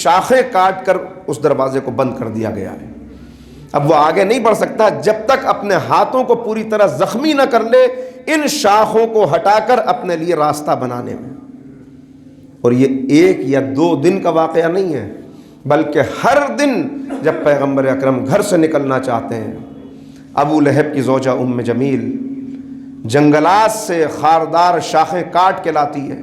شاخیں کاٹ کر اس دروازے کو بند کر دیا گیا ہے۔ اب وہ آگے نہیں بڑھ سکتا جب تک اپنے ہاتھوں کو پوری طرح زخمی نہ کر لے ان شاخوں کو ہٹا کر اپنے لیے راستہ بنانے میں۔ اور یہ 1 یا 2 دن کا واقعہ نہیں ہے، بلکہ ہر دن جب پیغمبر اکرم گھر سے نکلنا چاہتے ہیں، ابو لہب کی زوجہ ام جمیل جنگلات سے خاردار شاخیں کاٹ کے لاتی ہے،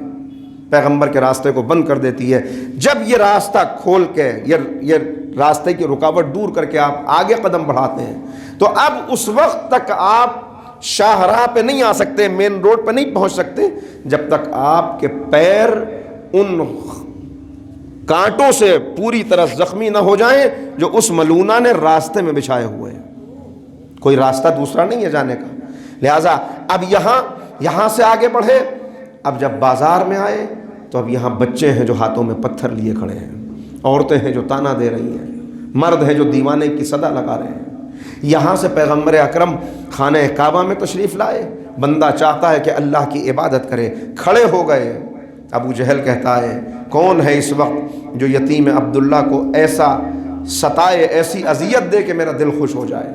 پیغمبر کے راستے کو بند کر دیتی ہے۔ جب یہ راستہ کھول کے یہ راستے کی رکاوٹ دور کر کے آپ آگے قدم بڑھاتے ہیں تو اب اس وقت تک آپ شاہراہ پہ نہیں آ سکتے، مین روڈ پہ نہیں پہنچ سکتے جب تک آپ کے پیر ان کانٹوں سے پوری طرح زخمی نہ ہو جائیں جو اس ملونہ نے راستے میں بچھائے ہوئے ہیں۔ کوئی راستہ دوسرا نہیں ہے جانے کا۔ لہٰذا اب یہاں سے آگے بڑھے، اب جب بازار میں آئے تو اب یہاں بچے ہیں جو ہاتھوں میں پتھر لیے کھڑے ہیں، عورتیں ہیں جو تانا دے رہی ہیں، مرد ہیں جو دیوانے کی صدا لگا رہے ہیں۔ یہاں سے پیغمبر اکرم خانہ کعبہ میں تشریف لائے، بندہ چاہتا ہے کہ اللہ کی عبادت کرے، کھڑے ہو گئے۔ ابو جہل کہتا ہے کون ہے اس وقت جو یتیم عبداللہ کو ایسا ستائے، ایسی اذیت دے کہ میرا دل خوش ہو جائے؟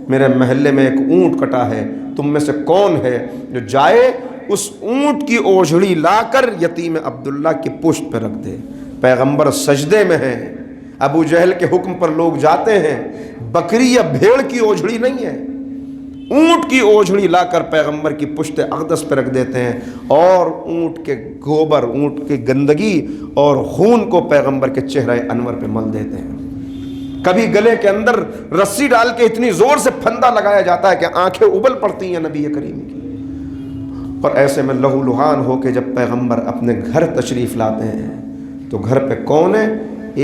میرے محلے میں ایک اونٹ کٹا ہے، تم میں سے کون ہے جو جائے اس اونٹ کی اوجھڑی لا کر یتیم عبداللہ کی پشت پہ رکھ دے؟ پیغمبر سجدے میں ہیں، ابو جہل کے حکم پر لوگ جاتے ہیں، بکری یا بھیڑ کی اوجھڑی نہیں ہے، اونٹ کی اوجھڑی لا کر پیغمبر کی پشت اقدس پہ رکھ دیتے ہیں، اور اونٹ کے گوبر، اونٹ کی گندگی اور خون کو پیغمبر کے چہرے انور پہ مل دیتے ہیں۔ کبھی گلے کے اندر رسی ڈال کے اتنی زور سے پھندا لگایا جاتا ہے کہ آنکھیں ابل پڑتی ہیں نبی کریم کی۔ اور ایسے میں لہو لہان ہو کے جب پیغمبر اپنے گھر تشریف لاتے ہیں تو گھر پہ کون ہے؟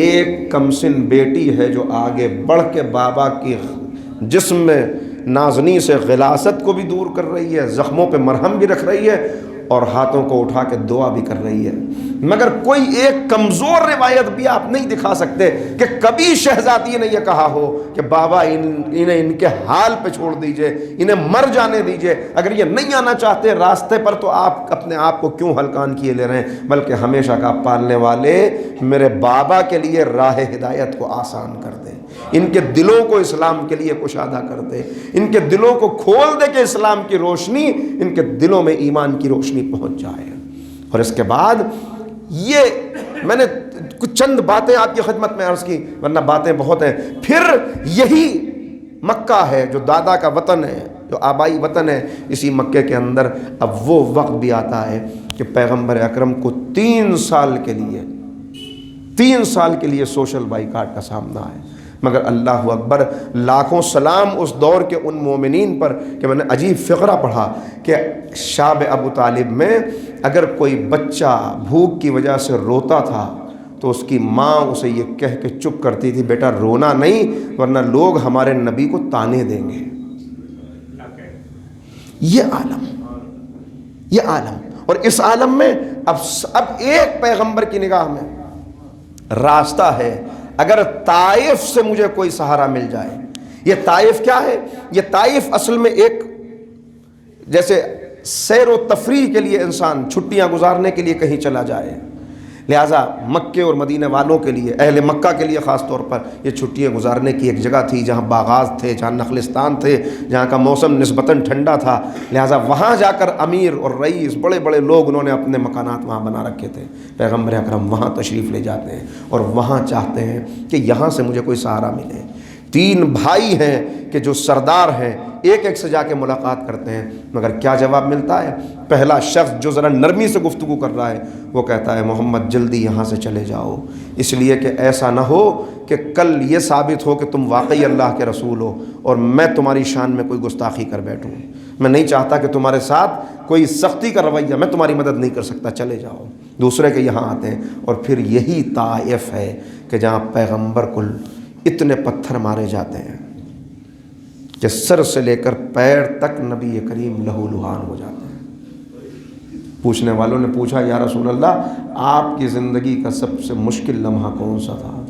ایک کمسن بیٹی ہے جو آگے بڑھ کے بابا کی جسم میں نازنی سے غلاست کو بھی دور کر رہی ہے، زخموں پہ مرہم بھی رکھ رہی ہے اور ہاتھوں کو اٹھا کے دعا بھی کر رہی ہے۔ مگر کوئی ایک کمزور روایت بھی آپ نہیں دکھا سکتے کہ کبھی شہزادی نے یہ کہا ہو کہ بابا انہیں ان کے حال پہ چھوڑ دیجئے، انہیں مر جانے دیجئے، اگر یہ نہیں آنا چاہتے راستے پر تو آپ اپنے آپ کو کیوں ہلکان کیے لے رہے ہیں؟ بلکہ ہمیشہ کا پالنے والے میرے بابا کے لیے راہ ہدایت کو آسان کر دیں، ان کے دلوں کو اسلام کے لیے کشادہ کر دے، ان کے دلوں کو کھول دے کہ اسلام کی روشنی ان کے دلوں میں ایمان کی روشنی پہنچ جائے۔ اور اس کے بعد یہ میں نے کچھ چند باتیں آپ کی خدمت میں عرض کی، ورنہ باتیں بہت ہیں۔ پھر یہی مکہ ہے جو دادا کا وطن ہے، جو آبائی وطن ہے، اسی مکے کے اندر اب وہ وقت بھی آتا ہے کہ پیغمبر اکرم کو 3 سال کے لیے سوشل بائیکاٹ کا سامنا ہے۔ مگر اللہ اکبر، لاکھوں سلام اس دور کے ان مومنین پر کہ میں نے عجیب فقرہ پڑھا کہ شاب ابو طالب میں اگر کوئی بچہ بھوک کی وجہ سے روتا تھا تو اس کی ماں اسے یہ کہہ کے چپ کرتی تھی، بیٹا رونا نہیں ورنہ لوگ ہمارے نبی کو تانے دیں گے۔ یہ عالم اور اس عالم میں اب ایک پیغمبر کی نگاہ میں راستہ ہے، اگر طائف سے مجھے کوئی سہارا مل جائے۔ یہ طائف کیا ہے؟ یہ طائف اصل میں ایک جیسے سیر و تفریح کے لیے انسان چھٹیاں گزارنے کے لیے کہیں چلا جائے، لہٰذا مکے اور مدینہ والوں کے لیے، اہل مکہ کے لیے خاص طور پر یہ چھٹیاں گزارنے کی ایک جگہ تھی جہاں باغات تھے، جہاں نخلستان تھے، جہاں کا موسم نسبتاً ٹھنڈا تھا، لہٰذا وہاں جا کر امیر اور رئیس بڑے بڑے لوگ انہوں نے اپنے مکانات وہاں بنا رکھے تھے۔ پیغمبر اکرم وہاں تشریف لے جاتے ہیں اور وہاں چاہتے ہیں کہ یہاں سے مجھے کوئی سہارا ملے۔ 3 بھائی ہیں کہ جو سردار ہیں، ایک سے جا کے ملاقات کرتے ہیں، مگر کیا جواب ملتا ہے؟ پہلا شخص جو ذرا نرمی سے گفتگو کر رہا ہے وہ کہتا ہے محمد جلدی یہاں سے چلے جاؤ، اس لیے کہ ایسا نہ ہو کہ کل یہ ثابت ہو کہ تم واقعی اللہ کے رسول ہو اور میں تمہاری شان میں کوئی گستاخی کر بیٹھوں۔ میں نہیں چاہتا کہ تمہارے ساتھ کوئی سختی کا رویہ، میں تمہاری مدد نہیں کر سکتا، چلے جاؤ۔ دوسرے کے یہاں آتے ہیں اور پھر یہی طائف ہے کہ جہاں پیغمبر کو اتنے پتھر مارے جاتے ہیں کہ سر سے لے کر پیر تک نبی کریم لہو لہان ہو جاتے ہیں۔ پوچھنے والوں نے پوچھا یا رسول اللہ آپ کی زندگی کا سب سے مشکل لمحہ کون سا تھا؟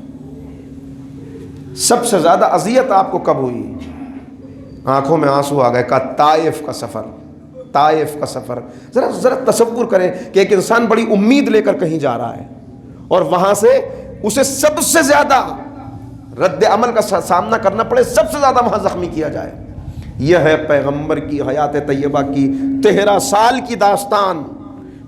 سب سے زیادہ اذیت آپ کو کب ہوئی؟ آنکھوں میں آنسو آ گئے، کہا طائف کا سفر، طائف کا سفر۔ ذرا تصور کریں کہ ایک انسان بڑی امید لے کر کہیں جا رہا ہے اور وہاں سے اسے سب سے زیادہ رد عمل کا سامنا کرنا پڑے، سب سے زیادہ وہاں زخمی کیا جائے۔ یہ ہے پیغمبر کی حیات طیبہ کی 13 سال کی داستان۔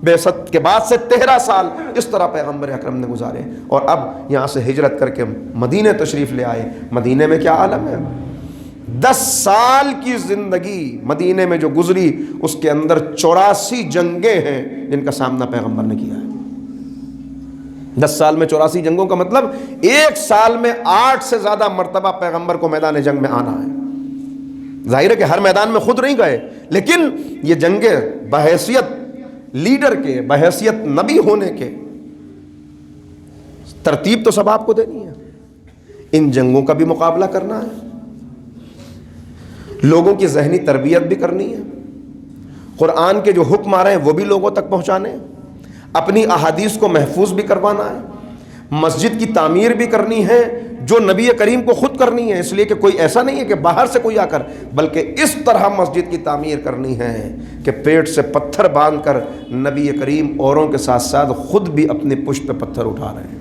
بعثت کے بعد سے 13 سال اس طرح پیغمبر اکرم نے گزارے، اور اب یہاں سے ہجرت کر کے مدینہ تشریف لے آئے۔ مدینہ میں کیا عالم ہے، 10 سال کی زندگی مدینہ میں جو گزری، اس کے اندر 84 جنگیں ہیں جن کا سامنا پیغمبر نے کیا ہے۔ 10 سال میں 84 جنگوں کا مطلب ایک سال میں 8 سے زیادہ مرتبہ پیغمبر کو میدان جنگ میں آنا ہے۔ ظاہر ہے کہ ہر میدان میں خود نہیں گئے، لیکن یہ جنگیں بحیثیت لیڈر کے، بحیثیت نبی ہونے کے، ترتیب تو سب آپ کو دینی ہے۔ ان جنگوں کا بھی مقابلہ کرنا ہے، لوگوں کی ذہنی تربیت بھی کرنی ہے، قرآن کے جو حکم آ رہے ہیں وہ بھی لوگوں تک پہنچانے، اپنی احادیث کو محفوظ بھی کروانا ہے، مسجد کی تعمیر بھی کرنی ہے جو نبی کریم کو خود کرنی ہے، اس لیے کہ کوئی ایسا نہیں ہے کہ باہر سے کوئی آ کر، بلکہ اس طرح مسجد کی تعمیر کرنی ہے کہ پیٹ سے پتھر باندھ کر نبی کریم اوروں کے ساتھ ساتھ خود بھی اپنے پشت پہ پتھر اٹھا رہے ہیں۔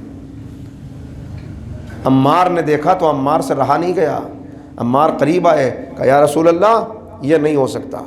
عمار نے دیکھا تو عمار سے رہا نہیں گیا، عمار قریب آئے، کہا یا رسول اللہ یہ نہیں ہو سکتا،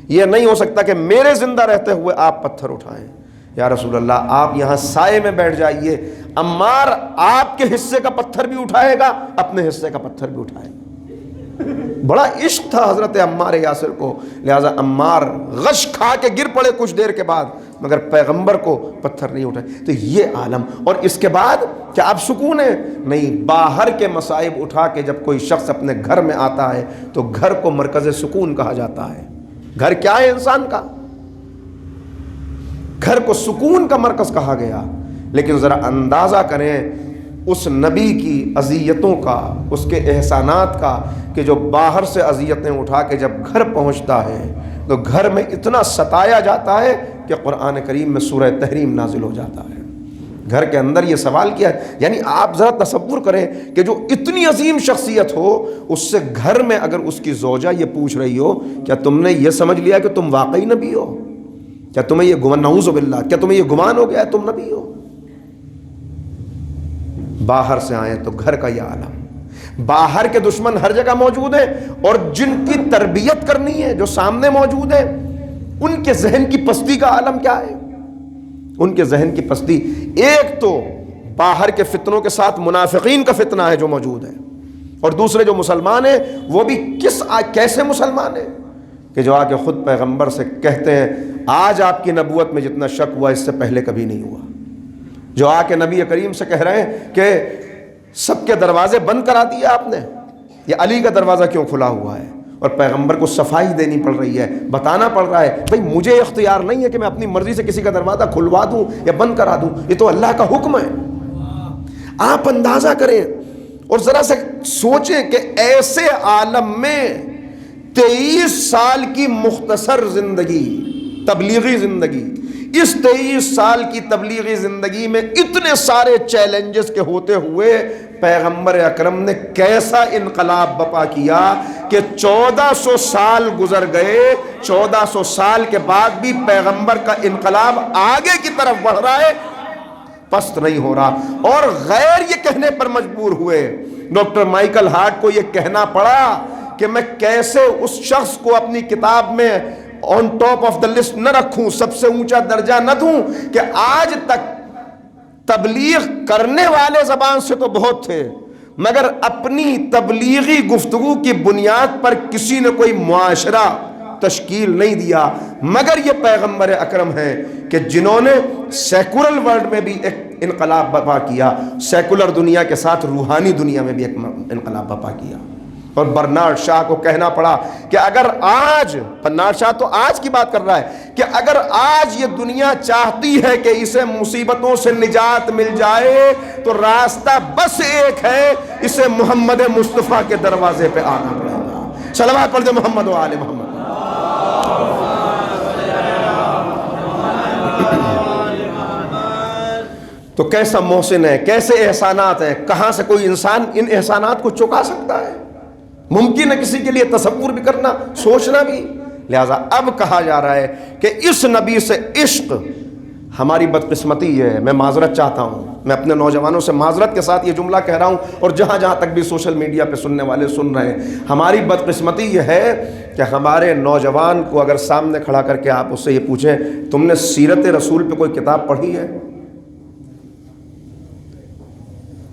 یہ نہیں ہو سکتا کہ میرے زندہ رہتے ہوئے آپ پتھر اٹھائیں۔ یا رسول اللہ آپ یہاں سائے میں بیٹھ جائیے، عمار آپ کے حصے کا پتھر بھی اٹھائے گا، اپنے حصے کا پتھر بھی اٹھائے گا۔ بڑا عشق تھا حضرت عمار یاسر کو، لہذا عمار غش کھا کے گر پڑے کچھ دیر کے بعد، مگر پیغمبر کو پتھر نہیں اٹھائے۔ تو یہ عالم، اور اس کے بعد کیا اب سکون ہے؟ نہیں، باہر کے مصائب اٹھا کے جب کوئی شخص اپنے گھر میں آتا ہے تو گھر کو مرکز سکون کہا جاتا ہے۔ گھر کیا ہے انسان کا؟ گھر کو سکون کا مرکز کہا گیا، لیکن ذرا اندازہ کریں اس نبی کی اذیتوں کا، اس کے احسانات کا، کہ جو باہر سے اذیتیں اٹھا کے جب گھر پہنچتا ہے تو گھر میں اتنا ستایا جاتا ہے کہ قرآن کریم میں سورہ تحریم نازل ہو جاتا ہے۔ گھر کے اندر یہ سوال کیا ہے، یعنی آپ ذرا تصور کریں کہ جو اتنی عظیم شخصیت ہو، اس سے گھر میں اگر اس کی زوجہ یہ پوچھ رہی ہو کیا تم نے یہ سمجھ لیا کہ تم واقعی نبی ہو؟ کیا تمہیں یہ گمان، نعوذ باللہ، کیا تمہیں یہ گمان ہو گیا ہے تم نبی ہو؟ باہر سے آئے تو گھر کا یہ عالم، باہر کے دشمن ہر جگہ موجود ہیں، اور جن کی تربیت کرنی ہے جو سامنے موجود ہیں، ان کے ذہن کی پستی کا عالم کیا ہے؟ ان کے ذہن کی پستی، ایک تو باہر کے فتنوں کے ساتھ منافقین کا فتنہ ہے جو موجود ہے، اور دوسرے جو مسلمان ہیں وہ بھی کیسے مسلمان ہیں کہ جو آ کے خود پیغمبر سے کہتے ہیں آج آپ کی نبوت میں جتنا شک ہوا اس سے پہلے کبھی نہیں ہوا، جو آ کے نبی کریم سے کہہ رہے ہیں کہ سب کے دروازے بند کرا دیے آپ نے، یہ علی کا دروازہ کیوں کھلا ہوا ہے؟ اور پیغمبر کو صفائی دینی پڑ رہی ہے، بتانا پڑ رہا ہے بھائی مجھے اختیار نہیں ہے کہ میں اپنی مرضی سے کسی کا دروازہ کھلوا دوں یا بند کرا دوں، یہ تو اللہ کا حکم ہے۔ آپ اندازہ کریں اور ذرا سے سوچیں کہ ایسے عالم میں 23 سال کی مختصر زندگی، تبلیغی زندگی، اس 23 سال کی تبلیغی زندگی میں اتنے سارے چیلنجز کے ہوتے ہوئے پیغمبر اکرم نے کیسا انقلاب برپا کیا کہ 1400 سال گزر گئے، 1400 سال کے بعد بھی پیغمبر کا انقلاب آگے کی طرف بڑھ رہا ہے، پست نہیں ہو رہا۔ اور غیر یہ کہنے پر مجبور ہوئے، ڈاکٹر مائیکل ہارٹ کو یہ کہنا پڑا کہ میں کیسے اس شخص کو اپنی کتاب میں on top of the list نہ رکھوں، سب سے اونچا درجہ نہ دوں، کہ آج تک تبلیغ کرنے والے زبان سے تو بہت تھے، مگر اپنی تبلیغی گفتگو کی بنیاد پر کسی نے کوئی معاشرہ تشکیل نہیں دیا، مگر یہ پیغمبر اکرم ہیں کہ جنہوں نے سیکولر ورلڈ میں بھی ایک انقلاب برپا کیا، سیکولر دنیا کے ساتھ روحانی دنیا میں بھی ایک انقلاب برپا کیا۔ اور برنارڈ شاہ کو کہنا پڑا کہ اگر آج، برنارڈ شاہ تو آج کی بات کر رہا ہے، کہ اگر آج یہ دنیا چاہتی ہے کہ اسے مصیبتوں سے نجات مل جائے تو راستہ بس ایک ہے، اسے محمد مصطفیٰ کے دروازے پہ آنا پڑے گا۔ صلوات پڑھ دے محمد و آل محمد۔ تو کیسا محسن ہے، کیسے احسانات ہیں، کہاں سے کوئی انسان ان احسانات کو چکا سکتا ہے؟ ممکن ہے کسی کے لیے تصور بھی کرنا، سوچنا بھی۔ لہذا اب کہا جا رہا ہے کہ اس نبی سے عشق، ہماری بدقسمتی ہے، میں معذرت چاہتا ہوں، میں اپنے نوجوانوں سے معذرت کے ساتھ یہ جملہ کہہ رہا ہوں، اور جہاں جہاں تک بھی سوشل میڈیا پہ سننے والے سن رہے ہیں، ہماری بدقسمتی یہ ہے کہ ہمارے نوجوان کو اگر سامنے کھڑا کر کے آپ اس سے یہ پوچھیں تم نے سیرت رسول پہ کوئی کتاب پڑھی ہے،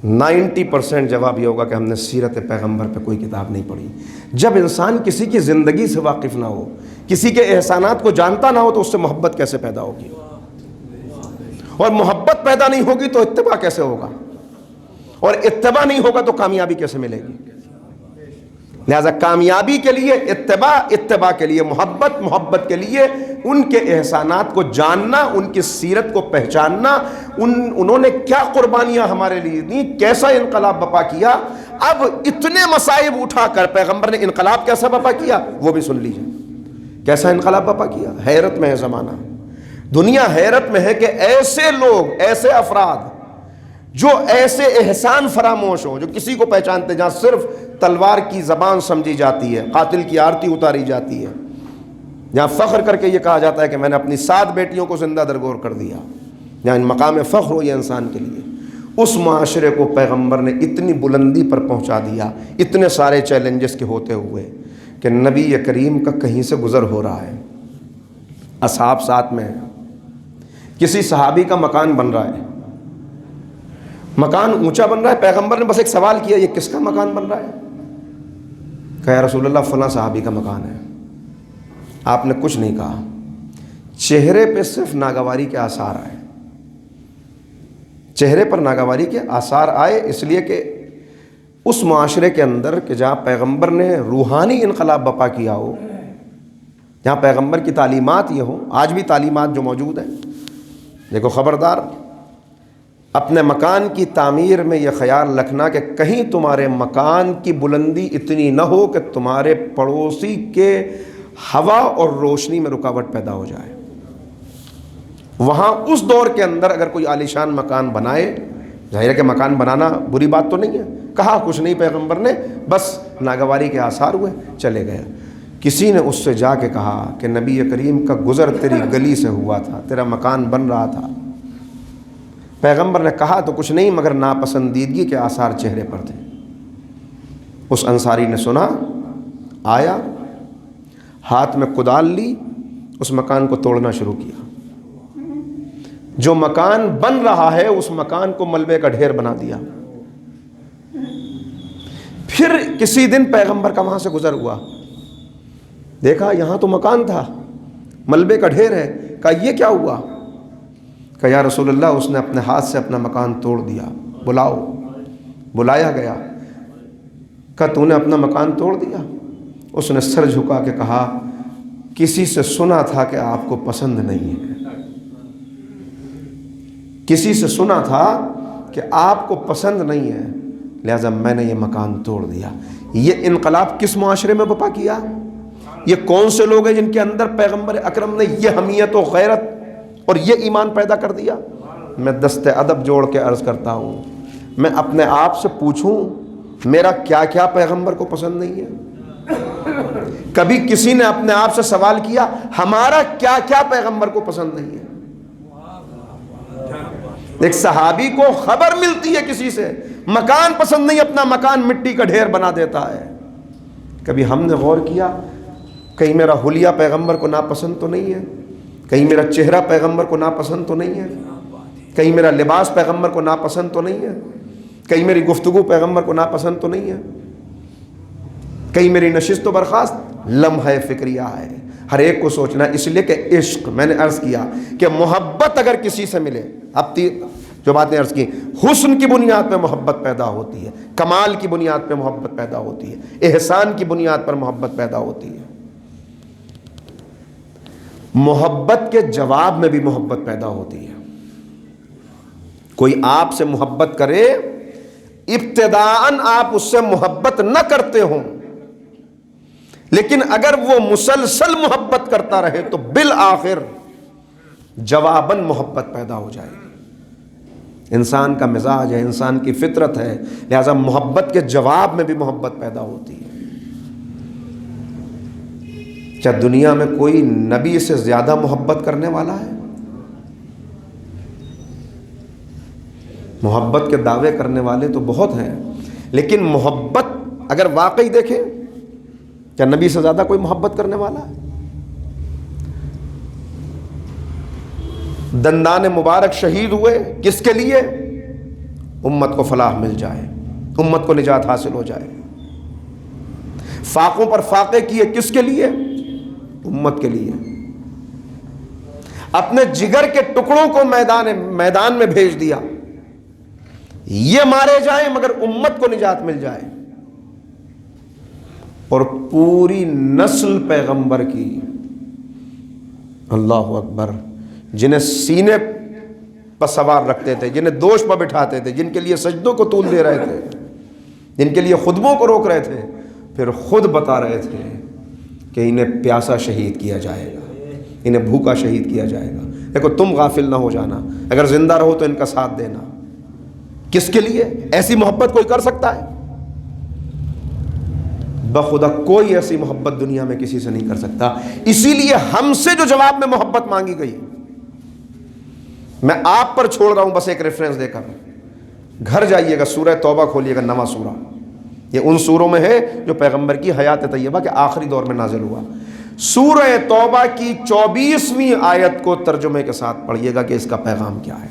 90% جواب یہ ہوگا کہ ہم نے سیرت پیغمبر پہ کوئی کتاب نہیں پڑھی۔ جب انسان کسی کی زندگی سے واقف نہ ہو، کسی کے احسانات کو جانتا نہ ہو، تو اس سے محبت کیسے پیدا ہوگی؟ اور محبت پیدا نہیں ہوگی تو اتباع کیسے ہوگا؟ اور اتباع نہیں ہوگا تو کامیابی کیسے ملے گی؟ لہذا کامیابی کے لیے اتباع، اتباع کے لیے محبت، محبت کے لیے ان کے احسانات کو جاننا، ان کی سیرت کو پہچاننا، انہوں نے کیا قربانیاں ہمارے لیے دیں، کیسا انقلاب برپا کیا۔ اب اتنے مصائب اٹھا کر پیغمبر نے انقلاب کیسا برپا کیا وہ بھی سن لیجئے۔ کیسا انقلاب برپا کیا؟ حیرت میں ہے زمانہ، دنیا حیرت میں ہے کہ ایسے لوگ، ایسے افراد جو ایسے احسان فراموش ہوں، جو کسی کو پہچانتے، جہاں صرف تلوار کی زبان سمجھی جاتی ہے، قاتل کی آرتی اتاری جاتی ہے، جہاں فخر کر کے یہ کہا جاتا ہے کہ میں نے اپنی 7 بیٹیوں کو زندہ درگور کر دیا، جہاں ان مقام فخر ہو یہ انسان کے لیے، اس معاشرے کو پیغمبر نے اتنی بلندی پر پہنچا دیا، اتنے سارے چیلنجز کے ہوتے ہوئے، کہ نبی کریم کا کہیں سے گزر ہو رہا ہے، اصحاب ساتھ میں ہیں، کسی صحابی کا مکان بن رہا ہے، مکان اونچا بن رہا ہے، پیغمبر نے بس ایک سوال کیا، یہ کس کا مکان بن رہا ہے؟ کہا یا رسول اللہ فلاں صحابی کا مکان ہے۔ آپ نے کچھ نہیں کہا، چہرے پہ صرف ناگواری کے آثار آئے، چہرے پر ناگواری کے آثار آئے، اس لیے کہ اس معاشرے کے اندر کہ جہاں پیغمبر نے روحانی انقلاب برپا کیا ہو، جہاں پیغمبر کی تعلیمات یہ ہوں، آج بھی تعلیمات جو موجود ہیں، دیکھو خبردار اپنے مکان کی تعمیر میں یہ خیال رکھنا کہ کہیں تمہارے مکان کی بلندی اتنی نہ ہو کہ تمہارے پڑوسی کے ہوا اور روشنی میں رکاوٹ پیدا ہو جائے۔ وہاں اس دور کے اندر اگر کوئی عالیشان مکان بنائے، ظاہر ہے کہ مکان بنانا بری بات تو نہیں ہے، کہا کچھ نہیں پیغمبر نے، بس ناگواری کے آثار ہوئے چلے گئے۔ کسی نے اس سے جا کے کہا کہ نبی کریم کا گزر تیری گلی سے ہوا تھا، تیرا مکان بن رہا تھا۔ پیغمبر نے کہا تو کچھ نہیں مگر ناپسندیدگی کے آثار چہرے پر تھے۔ اس انصاری نے سنا، آیا، ہاتھ میں کدال لی، اس مکان کو توڑنا شروع کیا۔ جو مکان بن رہا ہے اس مکان کو ملبے کا ڈھیر بنا دیا۔ پھر کسی دن پیغمبر کا وہاں سے گزر ہوا، دیکھا یہاں تو مکان تھا، ملبے کا ڈھیر ہے، کہا یہ کیا ہوا؟ کہا یا رسول اللہ اس نے اپنے ہاتھ سے اپنا مکان توڑ دیا، بلاؤ۔ بلایا گیا، کہا تو نے اپنا مکان توڑ دیا؟ اس نے سر جھکا کے کہا کسی سے سنا تھا کہ آپ کو پسند نہیں ہے، کسی سے سنا تھا کہ آپ کو پسند نہیں ہے، لہذا میں نے یہ مکان توڑ دیا۔ یہ انقلاب کس معاشرے میں برپا کیا؟ یہ کون سے لوگ ہیں جن کے اندر پیغمبر اکرم نے یہ حمیت و غیرت اور یہ ایمان پیدا کر دیا؟ میں دست ادب جوڑ کے عرض کرتا ہوں، میں اپنے آپ سے پوچھوں میرا کیا کیا پیغمبر کو پسند نہیں ہے؟ کبھی کسی نے اپنے آپ سے سوال کیا ہمارا کیا کیا پیغمبر کو پسند نہیں ہے؟ ایک صحابی کو خبر ملتی ہے کسی سے، مکان پسند نہیں، اپنا مکان مٹی کا ڈھیر بنا دیتا ہے۔ کبھی ہم نے غور کیا کہیں میرا حلیہ پیغمبر کو ناپسند تو نہیں ہے؟ کہیں میرا چہرہ پیغمبر کو ناپسند تو نہیں ہے؟ کہیں میرا لباس پیغمبر کو ناپسند تو نہیں ہے؟ کہیں میری گفتگو پیغمبر کو ناپسند تو نہیں ہے؟ کہیں میری نشست و برخاست؟ لمحہ فکریہ ہے، ہر ایک کو سوچنا، اس لیے کہ عشق، میں نے عرض کیا کہ محبت اگر کسی سے ملے، اب جو باتیں عرض کی، حسن کی بنیاد پہ محبت پیدا ہوتی ہے، کمال کی بنیاد پہ محبت پیدا ہوتی ہے، احسان کی بنیاد پر محبت پیدا ہوتی ہے، محبت کے جواب میں بھی محبت پیدا ہوتی ہے۔ کوئی آپ سے محبت کرے، ابتداءً آپ اس سے محبت نہ کرتے ہوں، لیکن اگر وہ مسلسل محبت کرتا رہے تو بالآخر جواباً محبت پیدا ہو جائے گی۔ انسان کا مزاج ہے، انسان کی فطرت ہے، لہذا محبت کے جواب میں بھی محبت پیدا ہوتی ہے۔ کیا دنیا میں کوئی نبی سے زیادہ محبت کرنے والا ہے؟ محبت کے دعوے کرنے والے تو بہت ہیں، لیکن محبت اگر واقعی دیکھیں، کیا نبی سے زیادہ کوئی محبت کرنے والا ہے؟ دندان مبارک شہید ہوئے کس کے لیے؟ امت کو فلاح مل جائے، امت کو نجات حاصل ہو جائے۔ فاقوں پر فاقے کیے کس کے لیے؟ امت کے لیے۔ اپنے جگر کے ٹکڑوں کو میدان میں بھیج دیا، یہ مارے جائیں مگر امت کو نجات مل جائے۔ اور پوری نسل پیغمبر کی، اللہ اکبر، جنہیں سینے پر سوار رکھتے تھے، جنہیں دوش پر بٹھاتے تھے، جن کے لیے سجدوں کو طول دے رہے تھے، جن کے لیے خطبوں کو روک رہے تھے، پھر خود بتا رہے تھے کہ انہیں پیاسا شہید کیا جائے گا، انہیں بھوکا شہید کیا جائے گا۔ دیکھو تم غافل نہ ہو جانا، اگر زندہ رہو تو ان کا ساتھ دینا۔ کس کے لیے؟ ایسی محبت کوئی کر سکتا ہے؟ بخدا کوئی ایسی محبت دنیا میں کسی سے نہیں کر سکتا۔ اسی لیے ہم سے جو جواب میں محبت مانگی گئی، میں آپ پر چھوڑ رہا ہوں بس ایک ریفرنس دے کر، گھر جائیے گا، سورہ توبہ کھولیے گا، نواں سورہ، یہ ان سوروں میں ہے جو پیغمبر کی حیات طیبہ کے آخری دور میں نازل ہوا۔ سورہ توبہ کی 24ویں آیت کو ترجمے کے ساتھ پڑھیے گا کہ اس کا پیغام کیا ہے۔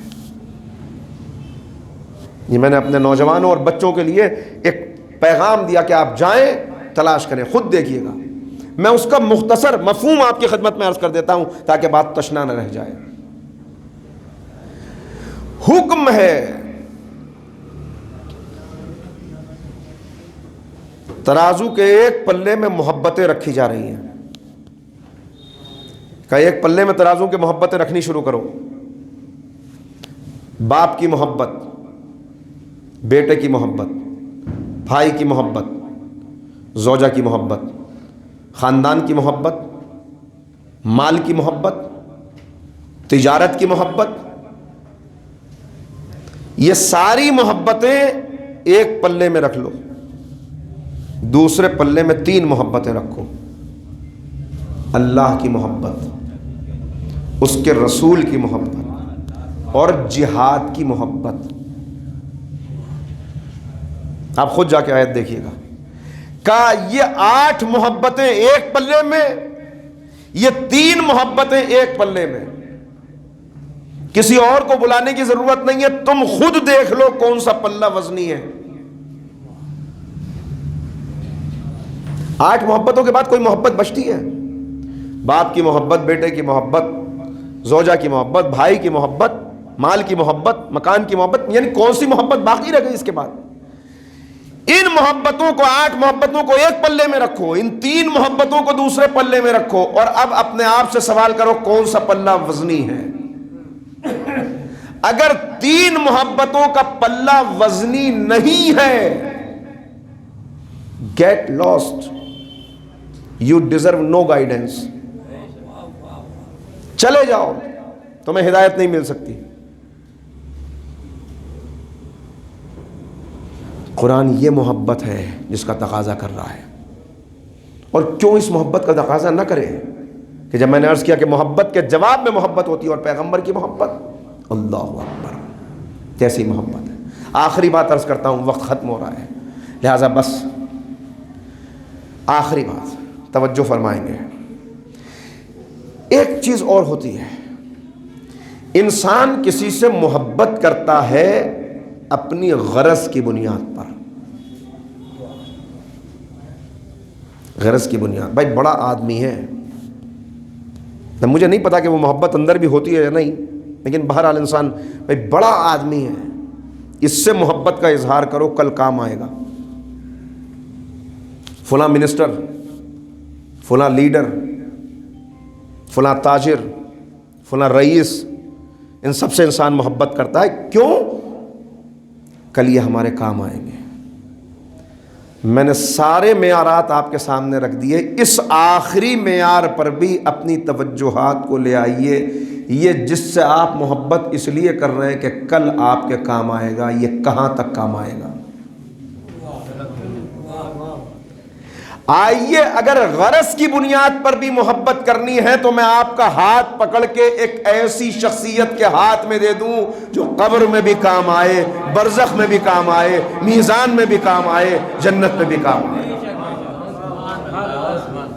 یہ میں نے اپنے نوجوانوں اور بچوں کے لیے ایک پیغام دیا کہ آپ جائیں تلاش کریں، خود دیکھیے گا۔ میں اس کا مختصر مفہوم آپ کی خدمت میں عرض کر دیتا ہوں تاکہ بات تشنا نہ رہ جائے۔ حکم ہے ترازو کے ایک پلے میں محبتیں رکھی جا رہی ہیں، کہ ایک پلے میں ترازو کے محبتیں رکھنی شروع کرو۔ باپ کی محبت، بیٹے کی محبت، بھائی کی محبت، زوجہ کی محبت، خاندان کی محبت، مال کی محبت، تجارت کی محبت، یہ ساری محبتیں ایک پلے میں رکھ لو۔ دوسرے پلے میں 3 محبتیں رکھو، اللہ کی محبت، اس کے رسول کی محبت اور جہاد کی محبت۔ آپ خود جا کے آیت دیکھیے گا، کہا یہ 8 محبتیں ایک پلے میں، یہ 3 محبتیں ایک پلے میں۔ کسی اور کو بلانے کی ضرورت نہیں ہے، تم خود دیکھ لو کون سا پلہ وزنی ہے۔ 8 محبتوں کے بعد کوئی محبت بچتی ہے؟ باپ کی محبت، بیٹے کی محبت، زوجہ کی محبت، بھائی کی محبت، مال کی محبت، مکان کی محبت، یعنی کون سی محبت باقی رہ گئی اس کے بعد؟ ان محبتوں کو، 8 محبتوں کو ایک پلے میں رکھو، ان 3 محبتوں کو دوسرے پلے میں رکھو، اور اب اپنے آپ سے سوال کرو کون سا پلہ وزنی ہے۔ اگر 3 محبتوں کا پلہ وزنی نہیں ہے، get lost, you deserve no guidance, چلے جاؤ، تمہیں ہدایت نہیں مل سکتی۔ قرآن یہ محبت ہے جس کا تقاضا کر رہا ہے، اور کیوں اس محبت کا تقاضا نہ کرے کہ جب میں نے عرض کیا کہ محبت کے جواب میں محبت ہوتی ہے، اور پیغمبر کی محبت، اللہ اکبر، کیسی محبت ہے۔ آخری بات عرض کرتا ہوں، وقت ختم ہو رہا ہے، لہذا بس آخری بات توجہ فرمائیں گے۔ ایک چیز اور ہوتی ہے، انسان کسی سے محبت کرتا ہے اپنی غرض کی بنیاد پر، غرض کی بنیاد۔ بھائی بڑا آدمی ہے، مجھے نہیں پتا کہ وہ محبت اندر بھی ہوتی ہے یا نہیں، لیکن بہرحال انسان، بھائی بڑا آدمی ہے، اس سے محبت کا اظہار کرو، کل کام آئے گا۔ فلاں منسٹر، فلاں لیڈر، فلاں تاجر، فلاں رئیس، ان سب سے انسان محبت کرتا ہے، کیوں؟ کل یہ ہمارے کام آئیں گے۔ میں نے سارے معیارات آپ کے سامنے رکھ دیے، اس آخری معیار پر بھی اپنی توجہات کو لے آئیے، یہ جس سے آپ محبت اس لیے کر رہے ہیں کہ کل آپ کے کام آئے گا، یہ کہاں تک کام آئے گا؟ آئیے اگر غرض کی بنیاد پر بھی محبت کرنی ہے تو میں آپ کا ہاتھ پکڑ کے ایک ایسی شخصیت کے ہاتھ میں دے دوں جو قبر میں بھی کام آئے، برزخ میں بھی کام آئے، میزان میں بھی کام آئے، جنت میں بھی کام آئے۔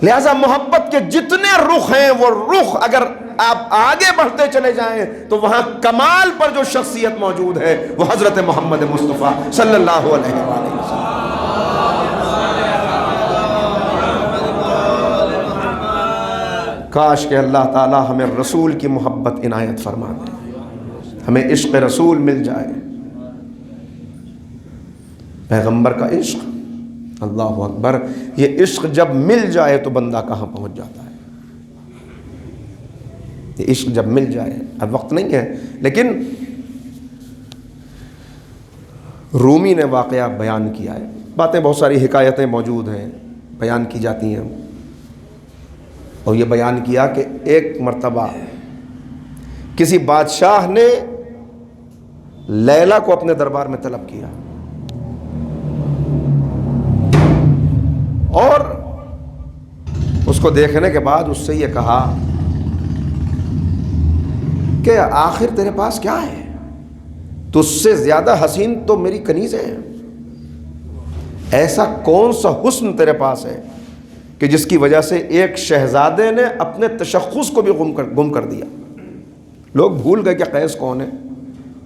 لہذا محبت کے جتنے رخ ہیں وہ رخ اگر آپ آگے بڑھتے چلے جائیں تو وہاں کمال پر جو شخصیت موجود ہے وہ حضرت محمد مصطفیٰ صلی اللہ علیہ وآلہ وسلم۔ کاش کہ اللہ تعالی ہمیں رسول کی محبت عنایت فرما دے، ہمیں عشق رسول مل جائے، پیغمبر کا عشق، اللہ اکبر۔ یہ عشق جب مل جائے تو بندہ کہاں پہنچ جاتا ہے، یہ عشق جب مل جائے۔ اب وقت نہیں ہے لیکن رومی نے واقعہ بیان کیا ہے، باتیں بہت ساری حکایتیں موجود ہیں، بیان کی جاتی ہیں، اور یہ بیان کیا کہ ایک مرتبہ کسی بادشاہ نے لیلا کو اپنے دربار میں طلب کیا اور اس کو دیکھنے کے بعد اس سے یہ کہا کہ آخر تیرے پاس کیا ہے، تجھ سے زیادہ حسین تو میری کنیزیں ہیں، ایسا کون سا حسن تیرے پاس ہے کہ جس کی وجہ سے ایک شہزادے نے اپنے تشخص کو بھی گم کر دیا، لوگ بھول گئے کہ قیس کون ہے،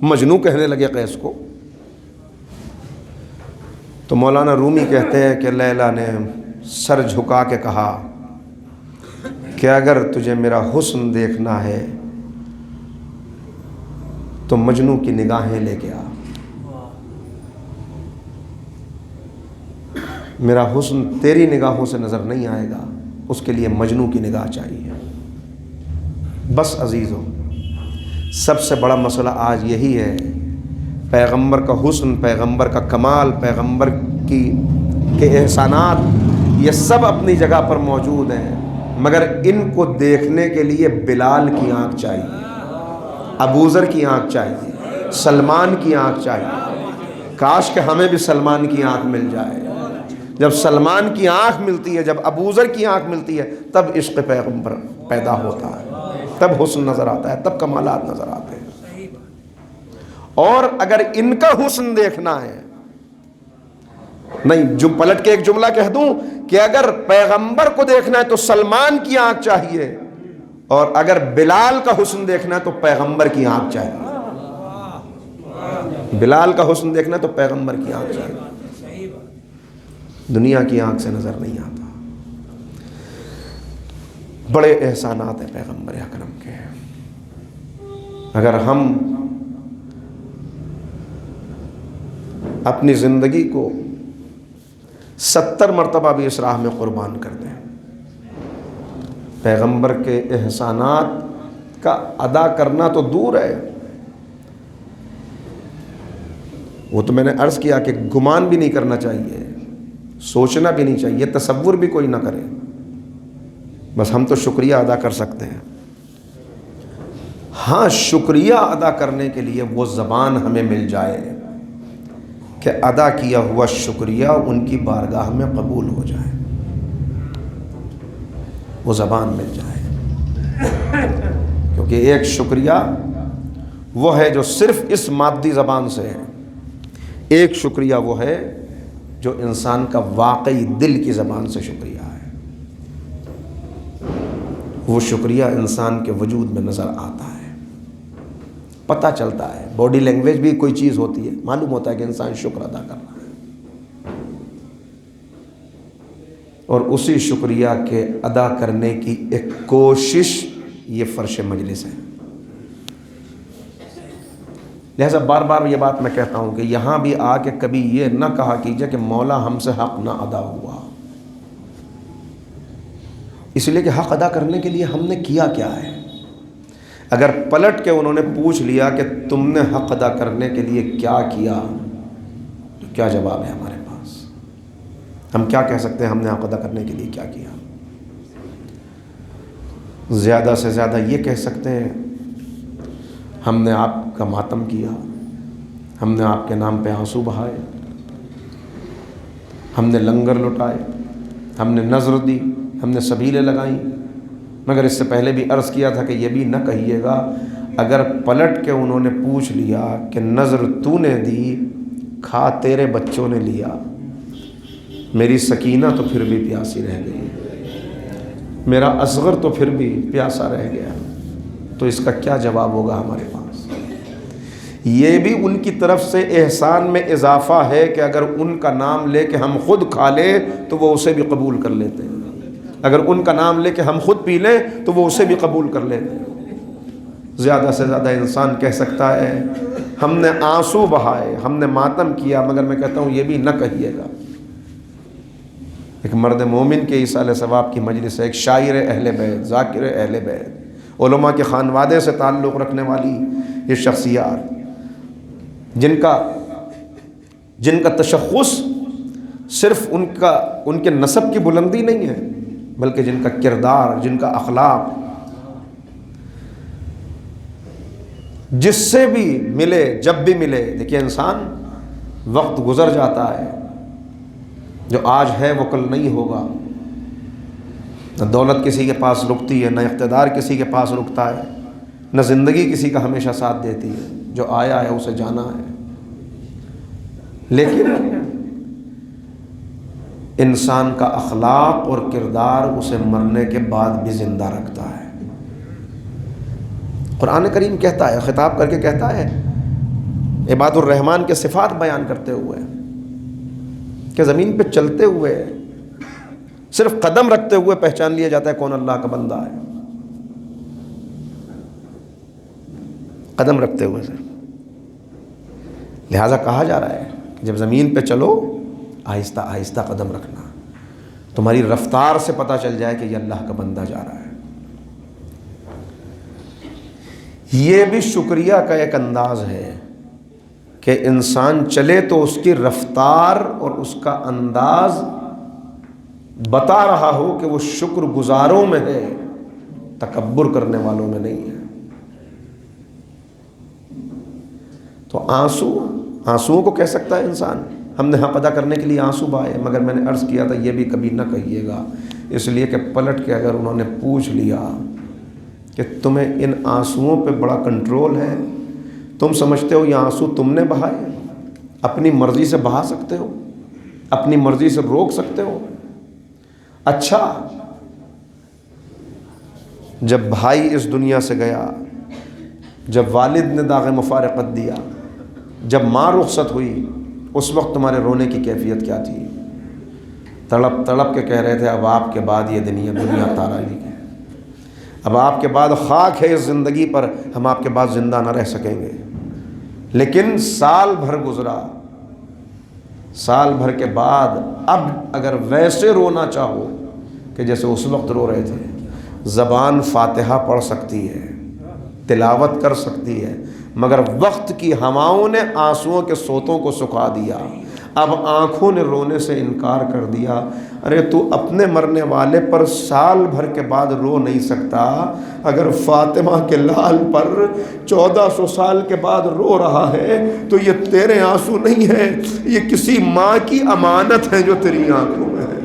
مجنوں کہنے لگے قیس کو۔ تو مولانا رومی کہتے ہیں کہ لیلا نے سر جھکا کے کہا کہ اگر تجھے میرا حسن دیکھنا ہے تو مجنوں کی نگاہیں لے کے آ، میرا حسن تیری نگاہوں سے نظر نہیں آئے گا، اس کے لیے مجنوں کی نگاہ چاہیے۔ بس عزیزو، سب سے بڑا مسئلہ آج یہی ہے، پیغمبر کا حسن، پیغمبر کا کمال، پیغمبر کے احسانات یہ سب اپنی جگہ پر موجود ہیں، مگر ان کو دیکھنے کے لیے بلال کی آنکھ چاہیے، ابوذر کی آنکھ چاہیے، سلمان کی آنکھ چاہیے۔ کاش کہ ہمیں بھی سلمان کی آنکھ مل جائے۔ جب سلمان کی آنکھ ملتی ہے، جب ابوذر کی آنکھ ملتی ہے، تب عشق پیغمبر پیدا ہوتا ہے، تب حسن نظر آتا ہے، تب کمالات نظر آتے ہیں۔ اور اگر ان کا حسن دیکھنا ہے، نہیں جو پلٹ کے ایک جملہ کہہ دوں کہ اگر پیغمبر کو دیکھنا ہے تو سلمان کی آنکھ چاہیے، اور اگر بلال کا حسن دیکھنا ہے تو پیغمبر کی آنکھ چاہیے۔ بلال کا حسن دیکھنا ہے تو پیغمبر کی آنکھ چاہیے، دنیا کی آنکھ سے نظر نہیں آتا۔ بڑے احسانات ہیں پیغمبر اکرم کے، اگر ہم اپنی زندگی کو 70 مرتبہ بھی اس راہ میں قربان کر دیں، پیغمبر کے احسانات کا ادا کرنا تو دور ہے، وہ تو میں نے عرض کیا کہ گمان بھی نہیں کرنا چاہیے، سوچنا بھی نہیں چاہیے، تصور بھی کوئی نہ کرے، بس ہم تو شکریہ ادا کر سکتے ہیں۔ ہاں، شکریہ ادا کرنے کے لیے وہ زبان ہمیں مل جائے کہ ادا کیا ہوا شکریہ ان کی بارگاہ میں قبول ہو جائے، وہ زبان مل جائے، کیونکہ ایک شکریہ وہ ہے جو صرف اس مادی زبان سے ہے، ایک شکریہ وہ ہے جو انسان کا واقعی دل کی زبان سے شکریہ ہے، وہ شکریہ انسان کے وجود میں نظر آتا ہے، پتہ چلتا ہے، باڈی لینگویج بھی کوئی چیز ہوتی ہے، معلوم ہوتا ہے کہ انسان شکر ادا کر رہا ہے، اور اسی شکریہ کے ادا کرنے کی ایک کوشش یہ فرش مجلس ہے۔ لہذا بار بار یہ بات میں کہتا ہوں کہ یہاں بھی آ کے کبھی یہ نہ کہا کیجئے کہ مولا ہم سے حق نہ ادا ہوا، اس لیے کہ حق ادا کرنے کے لیے ہم نے کیا کیا ہے۔ اگر پلٹ کے انہوں نے پوچھ لیا کہ تم نے حق ادا کرنے کے لیے کیا کیا، تو کیا جواب ہے ہمارے پاس؟ ہم کیا کہہ سکتے ہیں ہم نے حق ادا کرنے کے لیے کیا کیا؟ زیادہ سے زیادہ یہ کہہ سکتے ہیں ہم نے آپ کا ماتم کیا، ہم نے آپ کے نام پہ آنسو بہائے، ہم نے لنگر لٹائے، ہم نے نظر دی، ہم نے سبیلیں لگائیں، مگر اس سے پہلے بھی عرض کیا تھا کہ یہ بھی نہ کہیے گا اگر پلٹ کے انہوں نے پوچھ لیا کہ نظر تو نے دی، کھا تیرے بچوں نے لیا، میری سکینہ تو پھر بھی پیاسی رہ گئی، میرا اصغر تو پھر بھی پیاسا رہ گیا، تو اس کا کیا جواب ہوگا ہمارے پاس؟ یہ بھی ان کی طرف سے احسان میں اضافہ ہے کہ اگر ان کا نام لے کے ہم خود کھا لیں تو وہ اسے بھی قبول کر لیتے ہیں، اگر ان کا نام لے کے ہم خود پی لیں تو وہ اسے بھی قبول کر لیتے ہیں۔ زیادہ سے زیادہ انسان کہہ سکتا ہے ہم نے آنسو بہائے، ہم نے ماتم کیا، مگر میں کہتا ہوں یہ بھی نہ کہیے گا۔ ایک مرد مومن کے ایصال ثواب کی مجلس ہے، ایک شاعر اہل بیت، ذاکر اہل بیت، علماء کے خانوادے سے تعلق رکھنے والی یہ شخصیات جن کا تشخص صرف ان کے نسب کی بلندی نہیں ہے، بلکہ جن کا کردار، جن کا اخلاق، جس سے بھی ملے، جب بھی ملے، دیکھیے انسان وقت گزر جاتا ہے، جو آج ہے وہ کل نہیں ہوگا، نہ دولت کسی کے پاس رکتی ہے، نہ اقتدار کسی کے پاس رکتا ہے، نہ زندگی کسی کا ہمیشہ ساتھ دیتی ہے، جو آیا ہے اسے جانا ہے، لیکن انسان کا اخلاق اور کردار اسے مرنے کے بعد بھی زندہ رکھتا ہے۔ قرآن کریم کہتا ہے، خطاب کر کے کہتا ہے عباد الرحمن کے صفات بیان کرتے ہوئے کہ زمین پہ چلتے ہوئے، صرف قدم رکھتے ہوئے پہچان لیا جاتا ہے کون اللہ کا بندہ ہے، قدم رکھتے ہوئے صرف۔ لہٰذا کہا جا رہا ہے کہ جب زمین پہ چلو آہستہ آہستہ قدم رکھنا، تمہاری رفتار سے پتہ چل جائے کہ یہ اللہ کا بندہ جا رہا ہے۔ یہ بھی شکریہ کا ایک انداز ہے کہ انسان چلے تو اس کی رفتار اور اس کا انداز بتا رہا ہو کہ وہ شکر گزاروں میں ہے، تکبر کرنے والوں میں نہیں ہے۔ تو آنسوؤں کو کہہ سکتا ہے انسان ہم نے حق ادا کرنے کے لیے آنسو بہائے، مگر میں نے عرض کیا تھا یہ بھی کبھی نہ کہیے گا، اس لیے کہ پلٹ کے اگر انہوں نے پوچھ لیا کہ تمہیں ان آنسوؤں پہ بڑا کنٹرول ہے، تم سمجھتے ہو یہ آنسو تم نے بہائے، اپنی مرضی سے بہا سکتے ہو، اپنی مرضی سے روک سکتے ہو؟ اچھا، جب بھائی اس دنیا سے گیا، جب والد نے داغ مفارقت دیا، جب ماں رخصت ہوئی، اس وقت تمہارے رونے کی کیفیت کیا تھی؟ تڑپ تڑپ کے کہہ رہے تھے اب آپ کے بعد یہ دنیا تارا ہی ہے، اب آپ کے بعد خاک ہے اس زندگی پر، ہم آپ کے بعد زندہ نہ رہ سکیں گے۔ لیکن سال بھر گزرا، سال بھر کے بعد اب اگر ویسے رونا چاہو کہ جیسے اس وقت رو رہے تھے، زبان فاتحہ پڑھ سکتی ہے، تلاوت کر سکتی ہے، مگر وقت کی ہواؤں نے آنسوؤں کے سوتوں کو سکھا دیا، اب آنکھوں نے رونے سے انکار کر دیا۔ ارے تو اپنے مرنے والے پر سال بھر کے بعد رو نہیں سکتا، اگر فاطمہ کے لال پر 1400 سال کے بعد رو رہا ہے تو یہ تیرے آنسو نہیں ہے، یہ کسی ماں کی امانت ہے جو تیری آنکھوں میں ہے،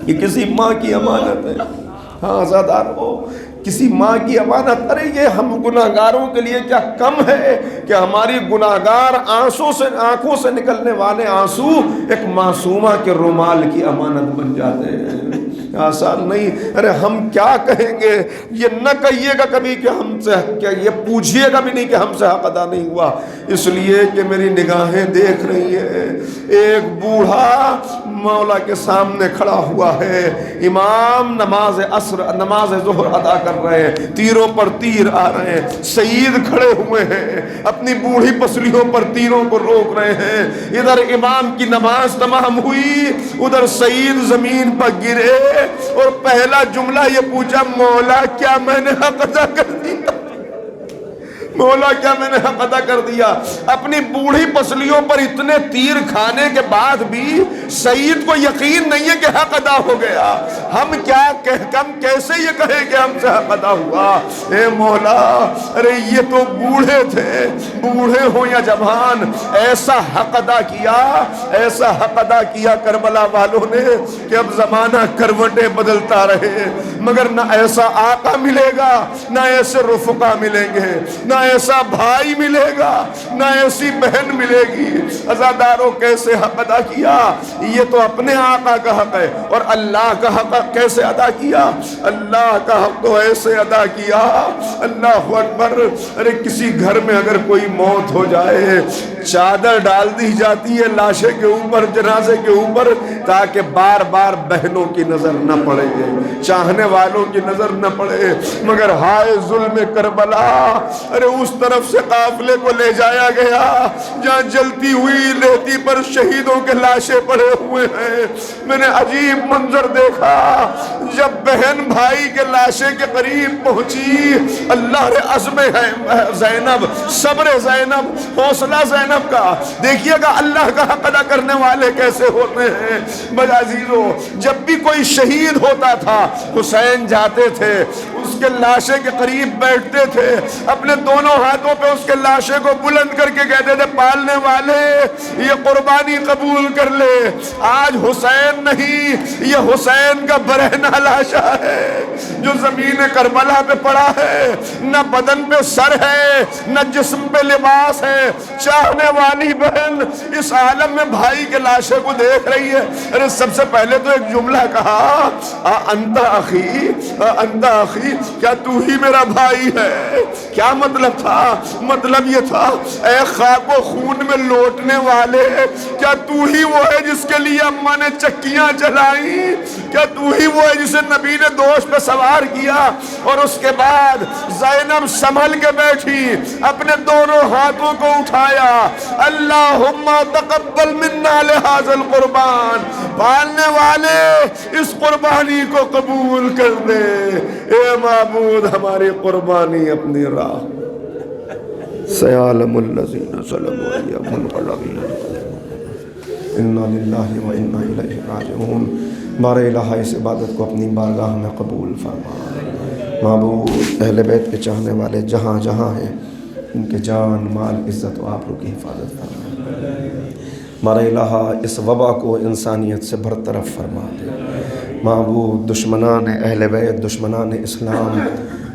یہ کسی ماں کی امانت ہے۔ ہاں آزادار ہو، کسی ماں کی امانت۔ ارے یہ ہم گناہگاروں کے لیے کیا کم ہے کہ ہماری گناہگار آنکھوں سے نکلنے والے آنسو ایک معصومہ کے رومال کی امانت بن جاتے ہیں۔ آسان نہیں۔ ارے ہم کیا کہیں گے، یہ نہ کہیے گا کبھی کہ ہم سے کیا، یہ پوچھیے گا بھی نہیں کہ ہم سے حق ادا نہیں ہوا، اس لیے کہ میری نگاہیں دیکھ رہی ہیں ایک بوڑھا مولا کے سامنے کھڑا ہوا ہے، امام نماز ظہر ادا کر رہے ہیں، تیروں پر تیر آ رہے ہیں، سید کھڑے ہوئے ہیں اپنی بوڑھی پسلیوں پر تیروں کو روک رہے ہیں، ادھر امام کی نماز تمام ہوئی، ادھر سید زمین پر گرے اور پہلا جملہ یہ پوچھا مولا کیا میں نے حق ادا کر دیا؟ مولا کیا میں نے حق ادا کر دیا؟ اپنی بوڑھی پسلیوں پر اتنے تیر کھانے کے بعد بھی سعید کو یقین نہیں ہے کہ حق ادا ہو گیا۔ ہم کیسے یہ کہیں کہ ہم سے حق ادا ہوا؟ اے مولا، ارے یہ تو بوڑھے تھے، بوڑھے ہو یا جوان، ایسا حق ادا کیا، ایسا حق ادا کیا کربلا والوں نے کہ اب زمانہ کروٹیں بدلتا رہے، مگر نہ ایسا آقا ملے گا، نہ ایسے رفقا ملیں گے، نہ ایسا بھائی ملے گا، نہ ایسی بہن ملے گی۔ عزاداروں کیسے حق ادا کیا؟ یہ تو اپنے آقا کا حق ہے، اور اللہ کا حق کیسے ادا کیا؟ اللہ کا حق تو ایسے ادا کیا، اللہ اکبر۔ ارے کسی گھر میں اگر کوئی موت ہو جائے، چادر ڈال دی جاتی ہے لاشے کے اوپر، جنازے کے اوپر، تاکہ بار بار بہنوں کی نظر نہ پڑے، چاہنے والوں کی نظر نہ پڑے، مگر ہائے ظلم کربلا، ارے اس طرف سے قافلے کو لے جایا گیا جہاں جلتی ہوئی لیتی پر شہیدوں کے لاشیں پڑے ہوئے ہیں۔ میں نے عجیب منظر دیکھا، جب بہن بھائی کے لاشے کے قریب پہنچی، اللہ رے عزم ہے زینب، صبر زینب، حوصلہ زینب کا، دیکھیے گا اللہ کا حق ادا کرنے والے کیسے ہوتے ہیں۔ بھائی عزیزو، جب بھی کوئی شہید ہوتا تھا، حسین جاتے تھے، اس کے لاشے کے قریب بیٹھتے تھے، اپنے دونوں ہاتھوں پہ اس کے لاشے کو بلند کر کے کہتے تھے، پالنے والے یہ قربانی قبول کر لے، آج حسین نہیں، یہ حسین کا برہنہ لاشا ہے جو زمین کربلا پہ پڑا ہے، نہ بدن پہ سر ہے، نہ جسم پہ لباس ہے۔ چاہنے والی بہن اس عالم میں بھائی کے لاشے کو دیکھ رہی ہے۔ ارے سب سے پہلے تو ایک جملہ کہا، انت اخی، انت اخی، کیا تو ہی میرا بھائی ہے؟ کیا مطلب تھا؟ مطلب یہ تھا، اے خاک و خون میں لوٹنے والے، کیا تو ہی وہ ہے جس کے لیے اماں نے چکیاں جلائیں؟ کیا تو ہی وہ ہے جسے نبی نے دوش پہ سوار کیا؟ اور اس کے بعد زینب سنبھل کے بیٹھی، اپنے دونوں ہاتھوں کو اٹھایا، اللہم تقبل منا لہذا القربان، پالنے والے اس قربانی کو قبول کر دے، اے معبود ہماری قربانی اپنی راہ سیعلم الذین ظلموا ایہم الغالبین۔ انا للہ و انا الیہ راجعون۔ بار الہ اس عبادت کو اپنی بارگاہ میں قبول فرما۔ معبود اہل بیت کے چاہنے والے جہاں جہاں ہیں، ان کے جان مال عزت و آبرو کی حفاظت فرما۔ بار الہ اس وبا کو انسانیت سے برطرف فرما دے۔ معبود دشمنان اہل بیت، دشمنان اسلام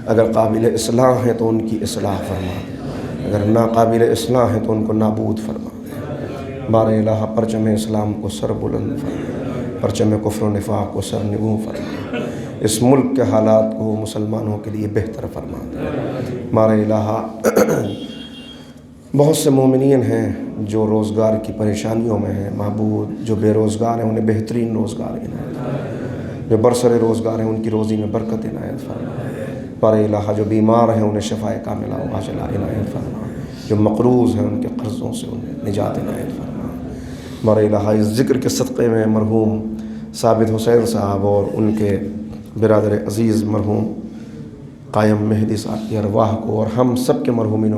اگر قابل اصلاح ہیں تو ان کی اصلاح فرما دے، اگر ناقابل اصلاح ہیں تو ان کو نابود فرما دے۔ بار الہ پرچم اسلام کو سر بلند فرما، پرچم کفر و نفاق کو سر نگوں فرما، اس ملک کے حالات کو مسلمانوں کے لیے بہتر فرما دے۔ بار الہ بہت سے مومنین ہیں جو روزگار کی پریشانیوں میں ہیں، معبود جو بے روزگار ہیں انہیں بہترین روزگار عنایت فرما، جو برسر روزگار ہیں ان کی روزی میں برکت عنایت فرما۔ بار الہ جو بیمار ہیں انہیں شفائے کاملہ و عاجلہ عنایت فرما، جو مقروض ہیں ان کے قرضوں سے انہیں نجات عنایت فرما۔ بار الہ اس ذکر کے صدقے میں مرحوم ثابت حسین صاحب اور ان کے برادر عزیز مرحوم قائم مہدی صاحب کی ارواح کو اور ہم سب کے مرحومین